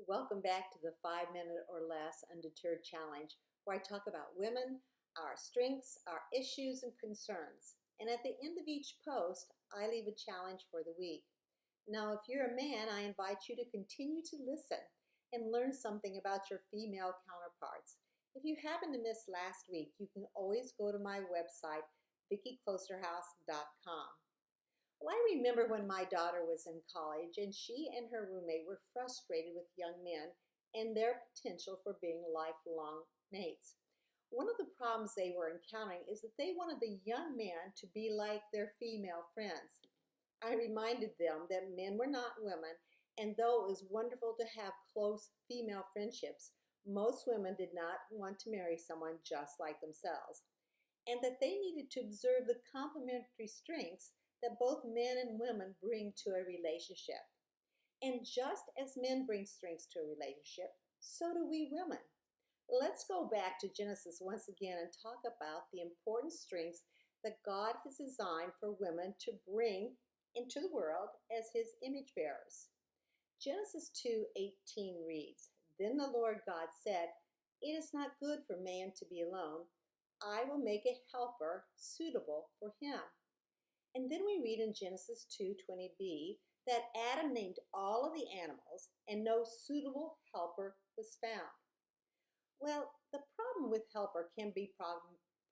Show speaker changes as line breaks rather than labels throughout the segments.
Welcome back to the 5 Minute or Less Undeterred Challenge, where I talk about women, our strengths, our issues, and concerns. And at the end of each post, I leave a challenge for the week. Now, if you're a man, I invite you to continue to listen and learn something about your female counterparts. If you happen to miss last week, you can always go to my website, VickiKloosterhouse.com. Well, I remember when my daughter was in college and she and her roommate were frustrated with young men and their potential for being lifelong mates. One of the problems they were encountering is that they wanted the young man to be like their female friends. I reminded them that men were not women, and though it was wonderful to have close female friendships, most women did not want to marry someone just like themselves, and that they needed to observe the complementary strengths that both men and women bring to a relationship. And just as men bring strengths to a relationship, so do we women. Let's go back to Genesis once again and talk about the important strengths that God has designed for women to bring into the world as his image bearers. Genesis 2:18 reads, "Then the Lord God said, 'It is not good for man to be alone. I will make a helper suitable for him.'" And then we read in Genesis 2:20b that Adam named all of the animals and no suitable helper was found. Well, the problem with helper can be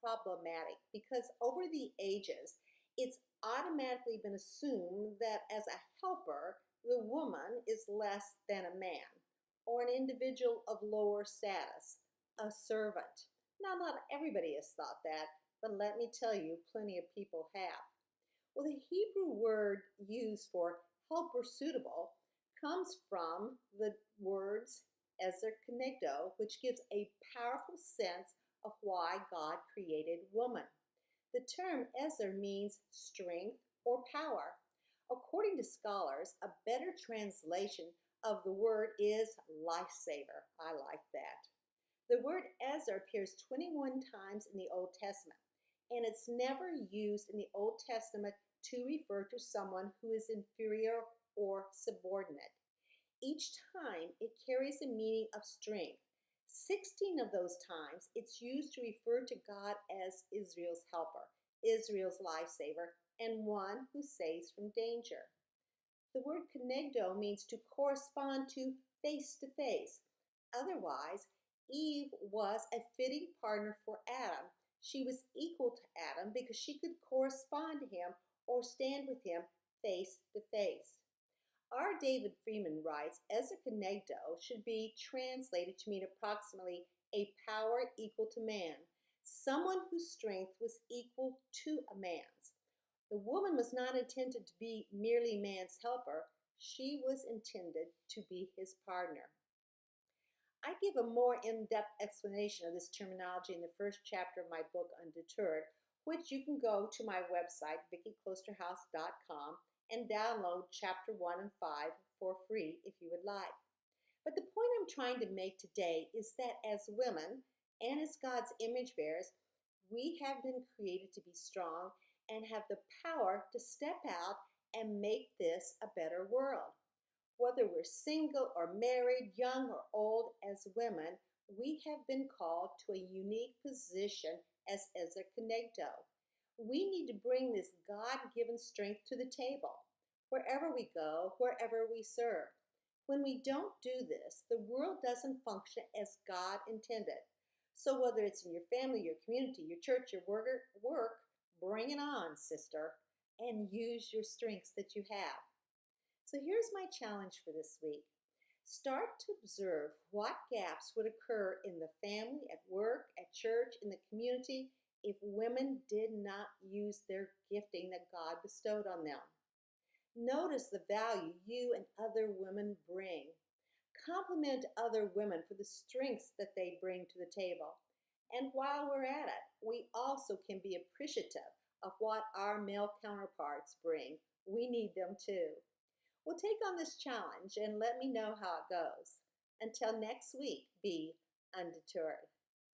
problematic because over the ages, it's automatically been assumed that as a helper, the woman is less than a man or an individual of lower status, a servant. Now, not everybody has thought that, but let me tell you, plenty of people have. Well, the Hebrew word used for helper suitable comes from the words Ezer Kenegdo, which gives a powerful sense of why God created woman. The term Ezer means strength or power. According to scholars, a better translation of the word is lifesaver. I like that. The word Ezer appears 21 times in the Old Testament, and it's never used in the Old Testament to refer to someone who is inferior or subordinate. Each time it carries a meaning of strength. 16 of those times it's used to refer to God as Israel's helper, Israel's lifesaver, and one who saves from danger. The word Kenegdo means to correspond to face to face. Otherwise, Eve was a fitting partner for Adam. She was equal to Adam because she could correspond to him or stand with him face to face. R. David Freeman writes, Ezer Kenegdo should be translated to mean approximately a power equal to man, someone whose strength was equal to a man's. The woman was not intended to be merely man's helper. She was intended to be his partner. I give a more in-depth explanation of this terminology in the first chapter of my book, Undeterred, which you can go to my website, VickiKloosterhouse.com, and download chapter 1 and 5 for free if you would like. But the point I'm trying to make today is that as women and as God's image bearers, we have been created to be strong and have the power to step out and make this a better world. Whether we're single or married, young or old, as women, we have been called to a unique position as Ezer Kenegdo. We need to bring this God-given strength to the table, wherever we go, wherever we serve. When we don't do this, the world doesn't function as God intended. So whether it's in your family, your community, your church, your work, bring it on, sister, and use your strengths that you have. So here's my challenge for this week. Start to observe what gaps would occur in the family, at work, at church, in the community if women did not use their gifting that God bestowed on them. Notice the value you and other women bring. Compliment other women for the strengths that they bring to the table. And while we're at it, we also can be appreciative of what our male counterparts bring. We need them too. Well, take on this challenge and let me know how it goes. Until next week, be undeterred.